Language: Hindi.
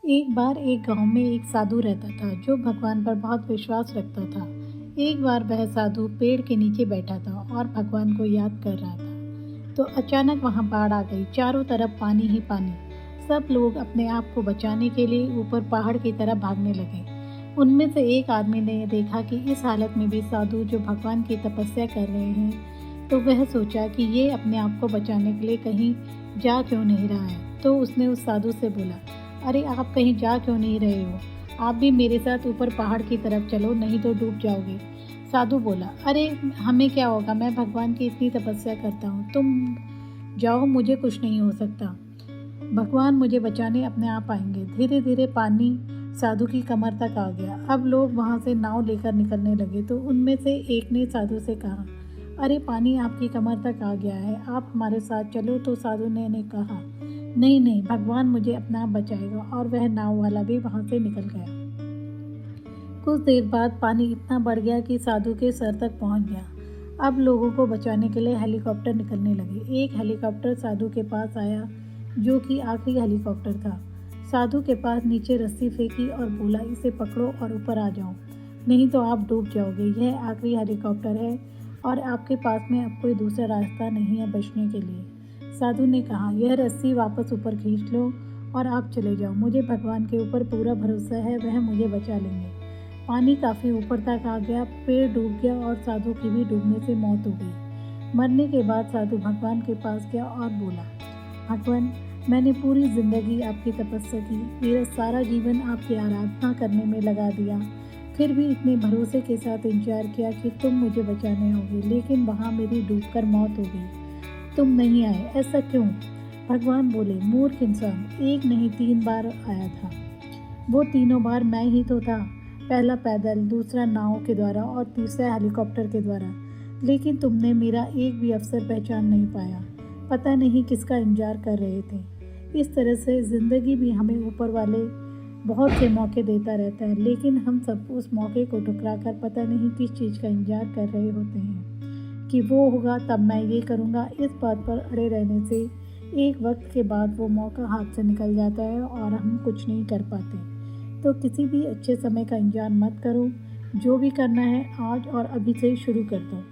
एक बार एक गांव में एक साधु रहता था जो भगवान पर बहुत विश्वास रखता था। एक बार वह साधु पेड़ के नीचे बैठा था और भगवान को याद कर रहा था। तो अचानक वहां बाढ़ आ गई। चारों तरफ पानी ही पानी। सब लोग अपने आप को बचाने के लिए ऊपर पहाड़ की तरफ भागने लगे। उनमें से एक आदमी ने देखा कि इस हालत में भी साधु जो भगवान की तपस्या कर रहे हैं, तो वह सोचा कि ये अपने आप को बचाने के लिए कहीं जा क्यों नहीं रहा है। तो उसने उस साधु से बोला, अरे आप कहीं जा क्यों नहीं रहे हो? आप भी मेरे साथ ऊपर पहाड़ की तरफ चलो, नहीं तो डूब जाओगे। साधु बोला, अरे हमें क्या होगा, मैं भगवान की इतनी तपस्या करता हूँ, तुम जाओ, मुझे कुछ नहीं हो सकता। भगवान मुझे बचाने अपने आप आएंगे। धीरे धीरे पानी साधु की कमर तक आ गया। अब लोग वहाँ से नाव लेकर निकलने लगे। तो उनमें से एक ने साधु से कहा, अरे पानी आपकी कमर तक आ गया है, आप हमारे साथ चलो। तो साधु ने कहा, नहीं नहीं, भगवान मुझे अपना आप बचाएगा। और वह नाव वाला भी वहाँ से निकल गया। कुछ देर बाद पानी इतना बढ़ गया कि साधु के सर तक पहुँच गया। अब लोगों को बचाने के लिए हेलीकॉप्टर निकलने लगे। एक हेलीकॉप्टर साधु के पास आया, जो कि आखिरी हेलीकॉप्टर था। साधु के पास नीचे रस्सी फेंकी और बोला, इसे पकड़ो और ऊपर आ जाओ, नहीं तो आप डूब जाओगे। यह आखिरी हेलीकॉप्टर है और आपके पास में अब कोई दूसरा रास्ता नहीं है बचने के लिए। साधु ने कहा, यह रस्सी वापस ऊपर खींच लो और आप चले जाओ। मुझे भगवान के ऊपर पूरा भरोसा है, वह मुझे बचा लेंगे। पानी काफ़ी ऊपर तक आ गया, पेड़ डूब गया और साधु की भी डूबने से मौत हो गई। मरने के बाद साधु भगवान के पास गया और बोला, भगवान, मैंने पूरी जिंदगी आपकी तपस्या की, मेरा सारा जीवन आपकी आराधना करने में लगा दिया, फिर भी इतने भरोसे के साथ इंतजार किया कि तुम मुझे बचाने आओगे, लेकिन वहाँ मेरी डूबकर मौत हो गई। तुम नहीं आए, ऐसा क्यों? भगवान बोले, मूर्ख इंसान, एक नहीं 3 बार आया था। वो तीनों बार मैं ही तो था, पहला पैदल, दूसरा नाव के द्वारा और तीसरा हेलीकॉप्टर के द्वारा। लेकिन तुमने मेरा एक भी अवसर पहचान नहीं पाया, पता नहीं किसका इंतजार कर रहे थे। इस तरह से ज़िंदगी भी हमें ऊपर वाले बहुत से मौके देता रहता है, लेकिन हम सब उस मौके को ठुकरा कर पता नहीं किस चीज़ का इंतजार कर रहे होते हैं कि वो होगा तब मैं ये करूँगा। इस बात पर अड़े रहने से एक वक्त के बाद वो मौका हाथ से निकल जाता है और हम कुछ नहीं कर पाते। तो किसी भी अच्छे समय का इंतजार मत करो, जो भी करना है आज और अभी से शुरू कर दो।